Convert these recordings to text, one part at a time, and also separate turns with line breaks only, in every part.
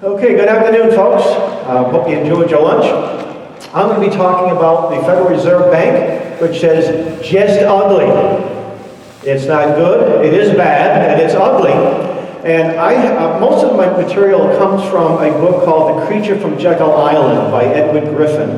Okay, good afternoon, folks. Hope you enjoyed your lunch. I'm going to be talking about the Federal Reserve Bank, which says just ugly. It's not good, it is bad, and it's ugly. And most of my material comes from a book called The Creature from Jekyll Island by Edward Griffin.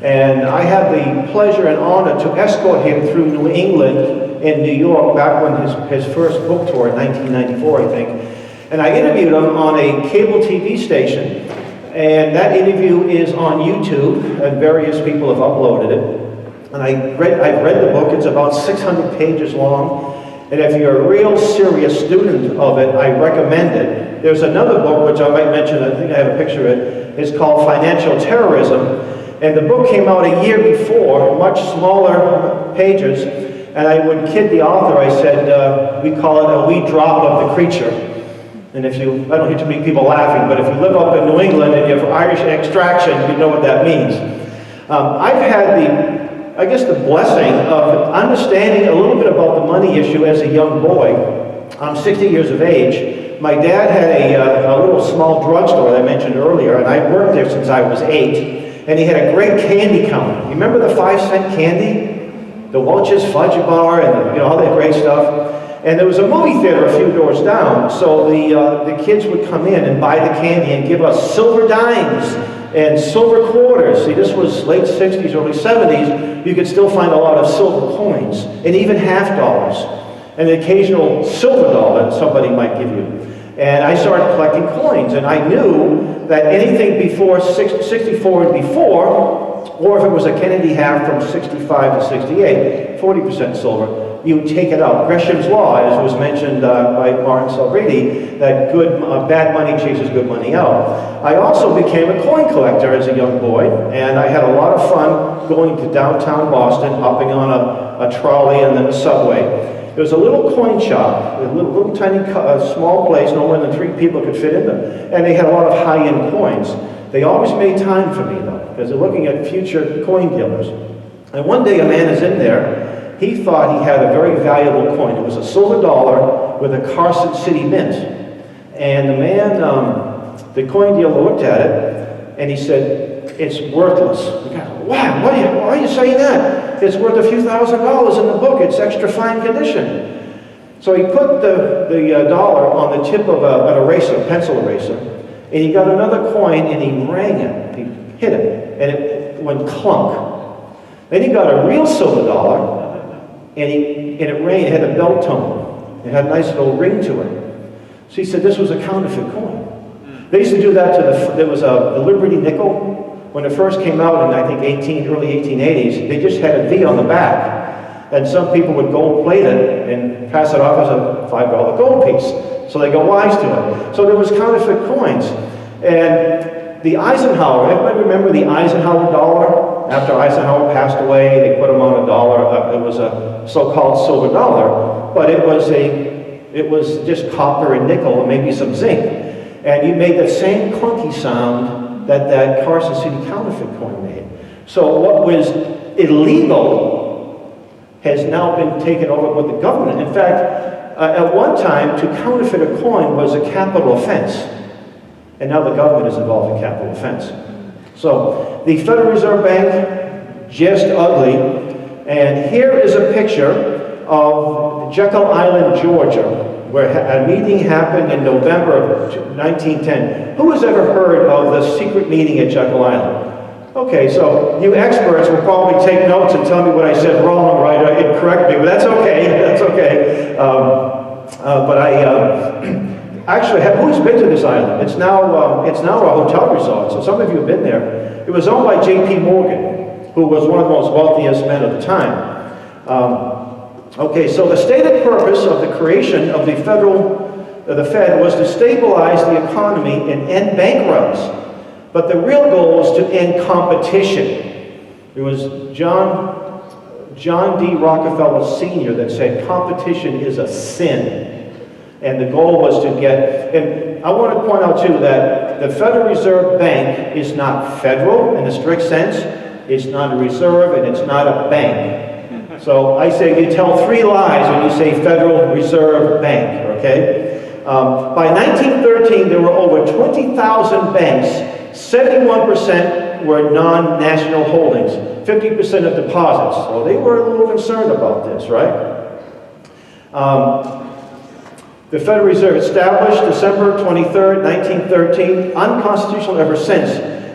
And I had the pleasure and honor to escort him through New England and New York back when his first book tour in 1994, I think. And I interviewed him on a cable TV station, and that interview is on YouTube, and various people have uploaded it. And I've read the book. It's about 600 pages long, and if you're a real serious student of it, I recommend it. There's another book, which I might mention, I think I have a picture of it. It's called Financial Terrorism, and the book came out a year before, much smaller pages, and I would kid the author. I said, we call it a wee drop of the creature. And I don't hear too many people laughing, but if you live up in New England and you have Irish extraction, you know what that means. I've had the blessing of understanding a little bit about the money issue as a young boy. I'm 60 years of age. My dad had a little small drugstore that I mentioned earlier, and I worked there since I was 8. And he had a great candy counter. You remember the 5-cent candy? The Welch's Fudge Bar and all that great stuff. And there was a movie theater a few doors down, so the kids would come in and buy the candy and give us silver dimes and silver quarters. See, this was late 60s, early 70s. You could still find a lot of silver coins and even half dollars and an occasional silver dollar that somebody might give you. And I started collecting coins, and I knew that anything before 64 and before, or if it was a Kennedy half from 65 to 68, 40% silver, you take it out. Gresham's law, as was mentioned by Martin Salbridi, that bad money chases good money out. I also became a coin collector as a young boy, and I had a lot of fun going to downtown Boston, hopping on a trolley and then a subway. There was a little coin shop, a little tiny small place, no more than 3 people could fit in there, and they had a lot of high-end coins. They always made time for me, though, because they're looking at future coin dealers. And one day a man is in there. He thought he had a very valuable coin. It was a silver dollar with a Carson City mint. And the man, the coin dealer looked at it, and he said, "It's worthless." The guy, "Wow, why are you saying that? It's worth a few $1,000s in the book. It's extra fine condition." So he put the dollar on the tip of an eraser, a pencil eraser, and he got another coin, and he rang it. He hit it, and it went clunk. Then he got a real silver dollar, and it rang. It had a bell tone. It had a nice little ring to it. So he said this was a counterfeit coin. They used to do that there was the Liberty nickel. When it first came out in, I think, early 1880s, they just had a V on the back. And some people would gold plate it and pass it off as a $5 gold piece. So they got wise to it. So there was counterfeit coins. And the Eisenhower, everybody remember the Eisenhower dollar? After Eisenhower passed away, they put him on a dollar. It was a so-called silver dollar, but it was just copper and nickel and maybe some zinc. And you made the same clunky sound that Carson City counterfeit coin made. So what was illegal has now been taken over with the government. In fact, at one time, to counterfeit a coin was a capital offense. And now the government is involved in capital offense. So, the Federal Reserve Bank, just ugly. And here is a picture of Jekyll Island, Georgia, where a meeting happened in November of 1910. Who has ever heard of the secret meeting at Jekyll Island? Okay, so you experts will probably take notes and tell me what I said wrong, right, and correct me, but that's okay, that's okay. Actually, who's been to this island? It's now a hotel resort, so some of you have been there. It was owned by J.P. Morgan, who was one of the most wealthiest men at the time. Okay, so the stated purpose of the creation of the Fed was to stabilize the economy and end bank runs. But the real goal was to end competition. It was John D. Rockefeller Sr. that said competition is a sin. And the goal was to get, and I want to point out too that the Federal Reserve Bank is not federal in the strict sense, it's not a reserve, and it's not a bank. So I say you tell 3 lies when you say Federal Reserve Bank, okay? By 1913, there were over 20,000 banks. 71% were non-national holdings, 50% of deposits. So they were a little concerned about this, right? The Federal Reserve established December 23rd, 1913, unconstitutional ever since.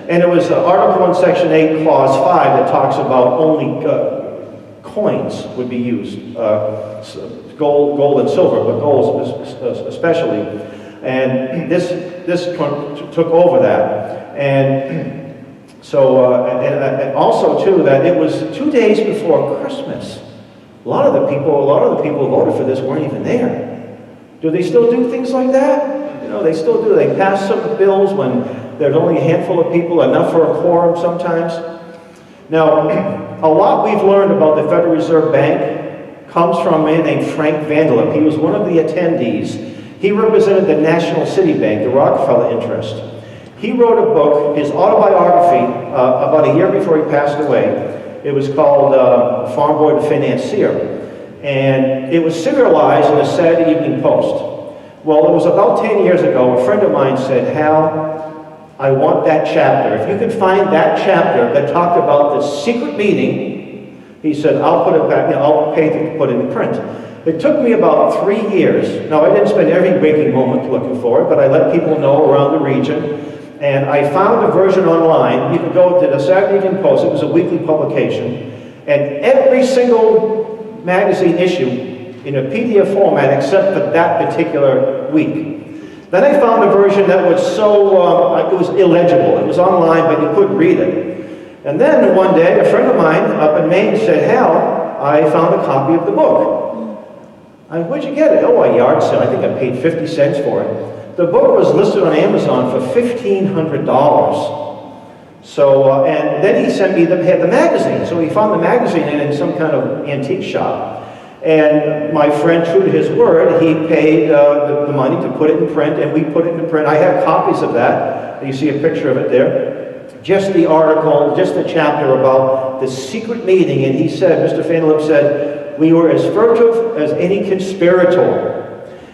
And it was Article 1, Section 8, Clause 5 that talks about only coins would be used, gold and silver, but gold especially. And this took over that. And so, and also too, that it was 2 days before Christmas. A lot of the people who voted for this weren't even there. Do they still do things like that? You know, they still do. They pass some bills when there's only a handful of people, enough for a quorum sometimes. Now, a lot we've learned about the Federal Reserve Bank comes from a man named Frank Vanderlip. He was one of the attendees. He represented the National City Bank, the Rockefeller interest. He wrote a book, his autobiography, about a year before he passed away. It was called Farm Boy to Financier. And it was serialized in the Saturday Evening Post. Well, it was about 10 years ago, a friend of mine said, Hal, I want that chapter. If you could find that chapter that talked about the secret meeting, he said, I'll put it back, you know, I'll pay to put it in print. It took me about 3 years. Now, I didn't spend every waking moment looking for it, but I let people know around the region. And I found a version online. You could go to the Saturday Evening Post. It was a weekly publication. And every single magazine issue in a PDF format except for that particular week. Then I found a version that was so, it was illegible. It was online, but you couldn't read it. And then one day, a friend of mine up in Maine said, Hal, I found a copy of the book. Where'd you get it? Oh, a yard sale. I think I paid 50 cents for it. The book was listed on Amazon for $1,500. So, and then he sent me the magazine. So he found the magazine in some kind of antique shop. And my friend, true to his word, he paid the money to put it in print, and we put it in print. I have copies of that. You see a picture of it there. Just the article, just the chapter about the secret meeting. And he said, Mr. Vanderlip said, we were as furtive as any conspirator.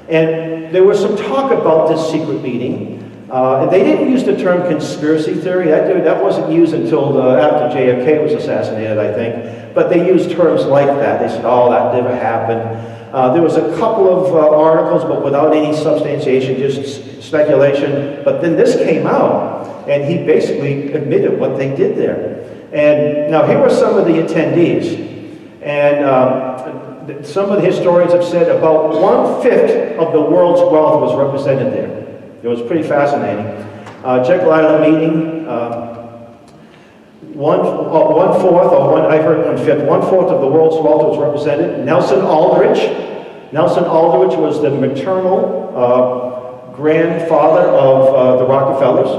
And there was some talk about this secret meeting. And they didn't use the term conspiracy theory. That wasn't used until after JFK was assassinated, I think. But they used terms like that. They said, oh, that never happened. There was a couple of articles, but without any substantiation, just speculation. But then this came out, and he basically admitted what they did there. And now here are some of the attendees. And some of the historians have said about 1/5 of the world's wealth was represented there. It was pretty fascinating. Jekyll Island meeting, I heard 1/5, 1/4 of the world's wealth was represented. Nelson Aldrich was the maternal grandfather of the Rockefellers.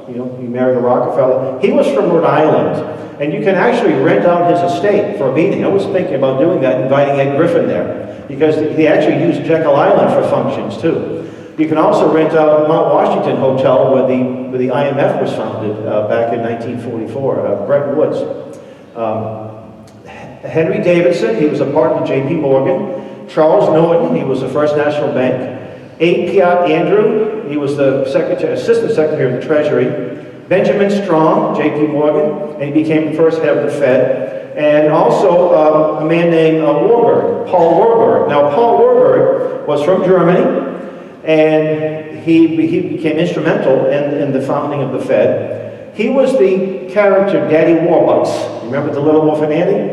You know, he married a Rockefeller. He was from Rhode Island, and you can actually rent out his estate for a meeting. I was thinking about doing that, inviting Ed Griffin there, because he actually used Jekyll Island for functions too. You can also rent out Mount Washington Hotel where the IMF was founded back in 1944, Bretton Woods. Henry Davidson, he was a partner of J.P. Morgan. Charles Norton, he was the First National Bank. A. Piat Andrew, he was the Assistant Secretary of the Treasury. Benjamin Strong, J.P. Morgan, and he became the first head of the Fed. And also a man named Paul Warburg. Now, Paul Warburg was from Germany. And he became instrumental in the founding of the Fed. He was the character Daddy Warbucks. Remember the Little Wolf and Andy?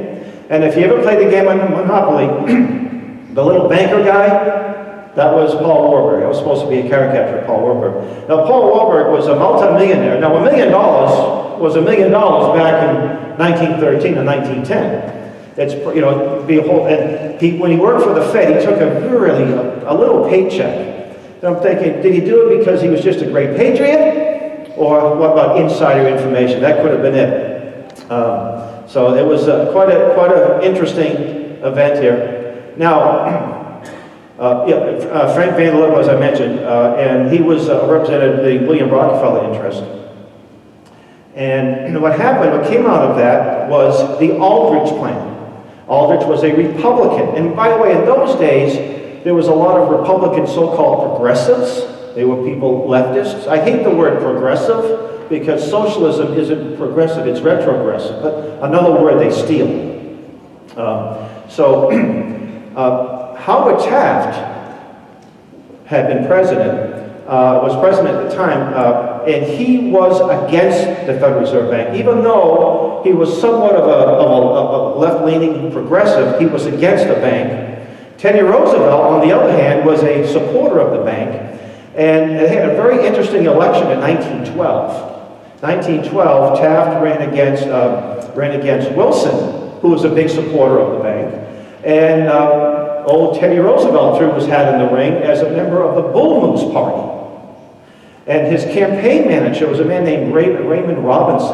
And if you ever played the game on Monopoly, the little banker guy, that was Paul Warburg. It was supposed to be a caricature of Paul Warburg. Now, Paul Warburg was a multimillionaire. Now, $1 million was $1 million back in 1913 and 1910. It's, you know, when he worked for the Fed, he took a little paycheck. So I'm thinking, did he do it because he was just a great patriot? Or what about insider information? That could have been it. So it was quite an interesting event here. Now, Frank Vanderlip, as I mentioned, and he was represented the William Rockefeller interest. And what came out of that was the Aldrich plan. Aldrich was a Republican. And by the way, in those days, there was a lot of Republican so-called progressives. They were people leftists. I hate the word progressive because socialism isn't progressive, it's retrogressive. But another word they steal. Howard Taft had been president, was president at the time, and he was against the Federal Reserve Bank. Even though he was somewhat of a left-leaning progressive, he was against the bank. Teddy Roosevelt, on the other hand, was a supporter of the bank. And they had a very interesting election in 1912. 1912, Taft ran against Wilson, who was a big supporter of the bank. And old Teddy Roosevelt threw his hat in the ring as a member of the Bull Moose Party. And his campaign manager was a man named Raymond Roberts.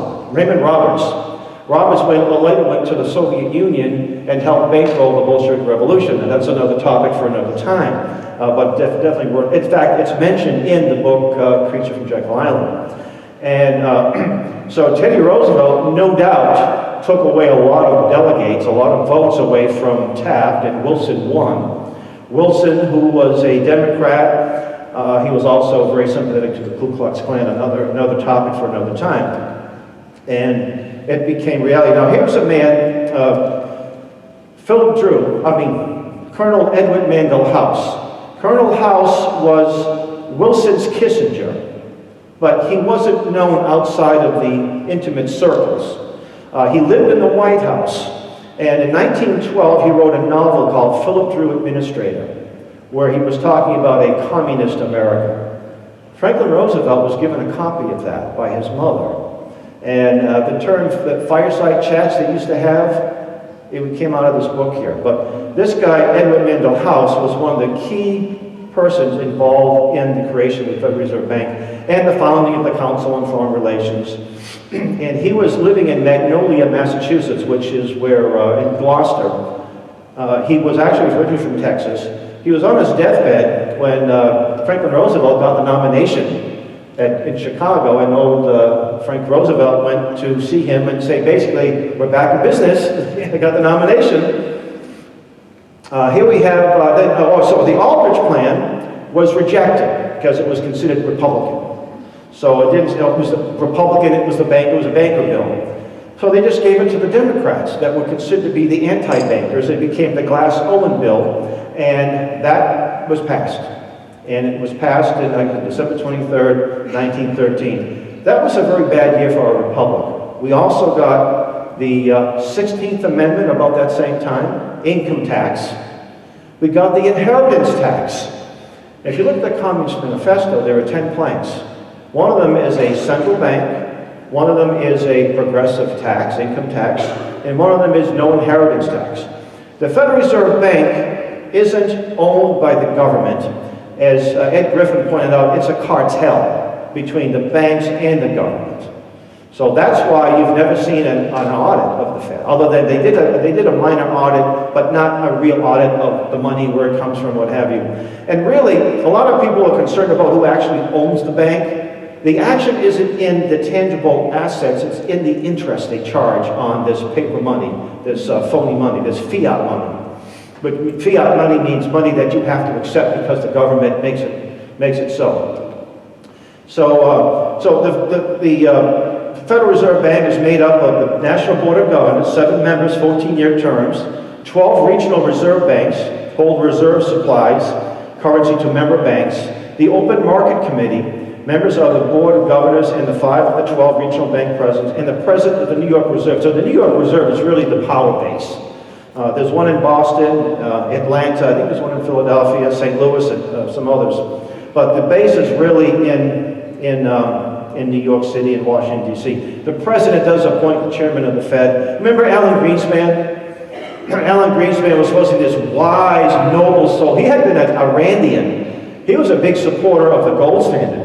Roberts later went to the Soviet Union and helped bankroll the Bolshevik Revolution, and that's another topic for another time. But definitely worth. In fact, it's mentioned in the book Creature from Jekyll Island. And so Teddy Roosevelt, no doubt, took away a lot of delegates, a lot of votes away from Taft, and Wilson won. Wilson, who was a Democrat, he was also very sympathetic to the Ku Klux Klan, another topic for another time. And it became reality. Now here's a man, Colonel Edward Mandell House. Colonel House was Wilson's Kissinger, but he wasn't known outside of the intimate circles. He lived in the White House, and in 1912 he wrote a novel called Philip Drew Administrator, where he was talking about a communist America. Franklin Roosevelt was given a copy of that by his mother. And the term, the fireside chats they used to have, it came out of this book here. But this guy, Edward Mandell House, was one of the key persons involved in the creation of the Federal Reserve Bank and the founding of the Council on Foreign Relations. And he was living in Magnolia, Massachusetts, which is where, in Gloucester. He was actually originally from Texas. He was on his deathbed when Franklin Roosevelt got the nomination in Chicago, and old Frank Roosevelt went to see him and say, basically, we're back in business. I got the nomination. Here we have, so the Aldrich Plan was rejected because it was considered Republican. So it didn't, it was the Republican, it was a banker bill. So they just gave it to the Democrats that were considered to be the anti-bankers. It became the Glass-Owen bill, and that was passed. And it was passed on December 23rd, 1913. That was a very bad year for our republic. We also got the 16th Amendment about that same time, income tax. We got the inheritance tax. If you look at the Communist Manifesto, there are 10 planks. One of them is a central bank, one of them is a progressive tax, income tax, and one of them is no inheritance tax. The Federal Reserve Bank isn't owned by the government. As Ed Griffin pointed out, it's a cartel between the banks and the government. So that's why you've never seen an audit of the Fed, although they did a minor audit, but not a real audit of the money, where it comes from, what have you. And really, a lot of people are concerned about who actually owns the bank. The action isn't in the tangible assets, it's in the interest they charge on this paper money, this phony money, this fiat money. But fiat money means money that you have to accept because the government makes it so. So the Federal Reserve Bank is made up of the National Board of Governors, 7 members, 14-year terms, 12 regional reserve banks hold reserve supplies, currency to member banks, the Open Market Committee, members of the Board of Governors and the 5 of the 12 regional bank presidents, and the president of the New York Reserve. So the New York Reserve is really the power base. There's one in Boston, Atlanta, I think there's one in Philadelphia, St. Louis, and some others. But the base is really in New York City and Washington, D.C. The president does appoint the chairman of the Fed. Remember Alan Greenspan? Alan Greenspan was supposed to be this wise, noble soul. He had been an Irandian. He was a big supporter of the gold standard.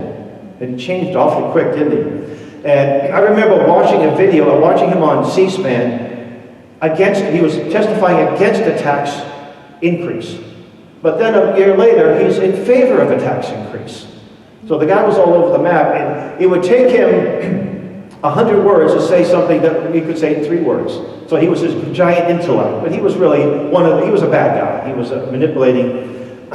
And he changed awfully quick, didn't he? And I remember watching a video, watching him on C-SPAN, he was testifying against a tax increase. But then a year later, he's in favor of a tax increase. So the guy was all over the map, and it would take him 100 words to say something that he could say in 3 words. So he was this giant intellect, but he was really he was a bad guy. He was manipulating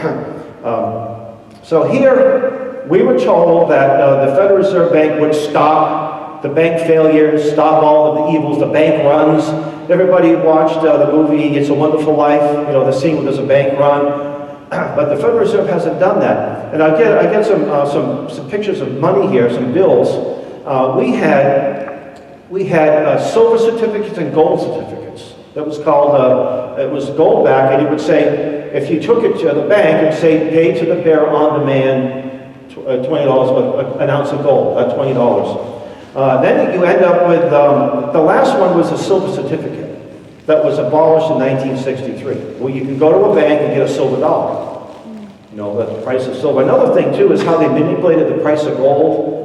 So here, we were told that the Federal Reserve Bank would stop the bank failures, stop all of the evils, the bank runs. Everybody watched the movie It's a Wonderful Life, you know, the scene where there's a bank run. But the Federal Reserve hasn't done that. And I get some pictures of money here, some bills. We had silver certificates and gold certificates. That was called, it was gold back, and it would say, if you took it to the bank, it would say, pay to the bearer on demand, $20, an ounce of gold, $20. Then you end up with, the last one was a silver certificate that was abolished in 1963, where you can go to a bank and get a silver dollar. You know, the price of silver. Another thing, too, is how they manipulated the price of gold.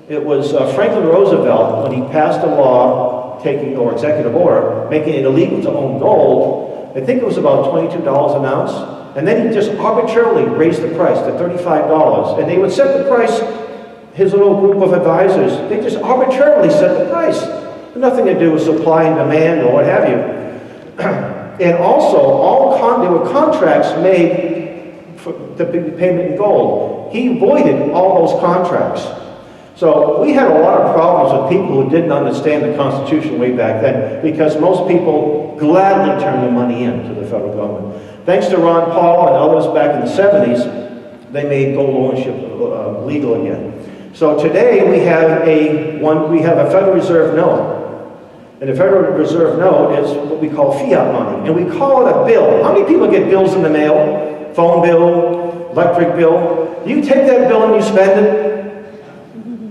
It was Franklin Roosevelt, when he passed a law or executive order, making it illegal to own gold. I think it was about $22 an ounce. And then he just arbitrarily raised the price to $35. And they would set the price, his little group of advisors, they just arbitrarily set the price. Nothing to do with supply and demand or what have you. And also, there were contracts made for the big payment in gold. He voided all those contracts. So we had a lot of problems with people who didn't understand the Constitution way back then, because most people gladly turned their money in to the federal government. Thanks to Ron Paul and others back in the 70s, they made gold ownership legal again. So today we have a Federal Reserve note. And the Federal Reserve note is what we call fiat money. And we call it a bill. How many people get bills in the mail? Phone bill, electric bill. Do you take that bill and you spend it?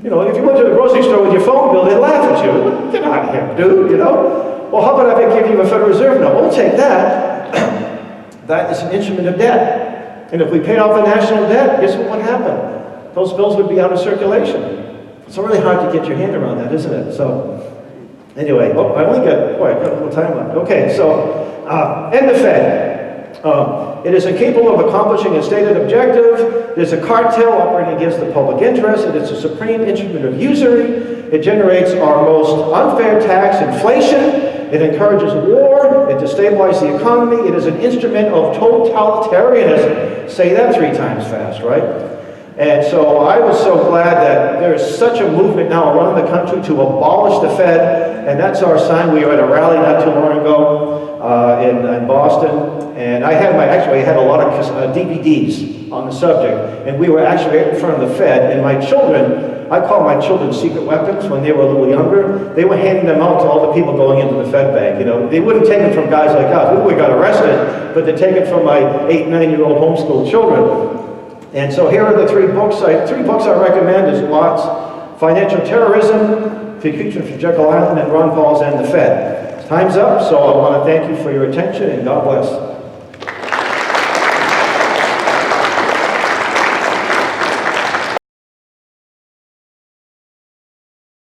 You know, if you went to the grocery store with your phone bill, they'd laugh at you. Get out of here, dude, you know? Well, how about if I give you a Federal Reserve note? We'll take that. That is an instrument of debt. And if we paid off the national debt, guess what would happen? Those bills would be out of circulation. It's really hard to get your hand around that, isn't it? So, anyway, I only got a little time left. Okay, so, and the Fed. It is incapable of accomplishing its stated objective. There's a cartel operating against the public interest. It is a supreme instrument of usury. It generates our most unfair tax, inflation. It encourages war. It destabilizes the economy. It is an instrument of totalitarianism. Say that 3 times fast, right? And so I was so glad that there is such a movement now around the country to abolish the Fed, and that's our sign. We were at a rally not too long ago in Boston, and I had a lot of DVDs on the subject, and we were actually right in front of the Fed, and my children, I call my children secret weapons when they were a little younger. They were handing them out to all the people going into the Fed bank. You know, they wouldn't take them from guys like us. We would have got arrested, but they take it from my 8, 9-year-old homeschool children. And so here are the 3 books. 3 books I recommend is Lots: Financial Terrorism, The Future for Jekyll Island, and Ron Paul's And the Fed. Time's up, so I want to thank you for your attention, and God bless.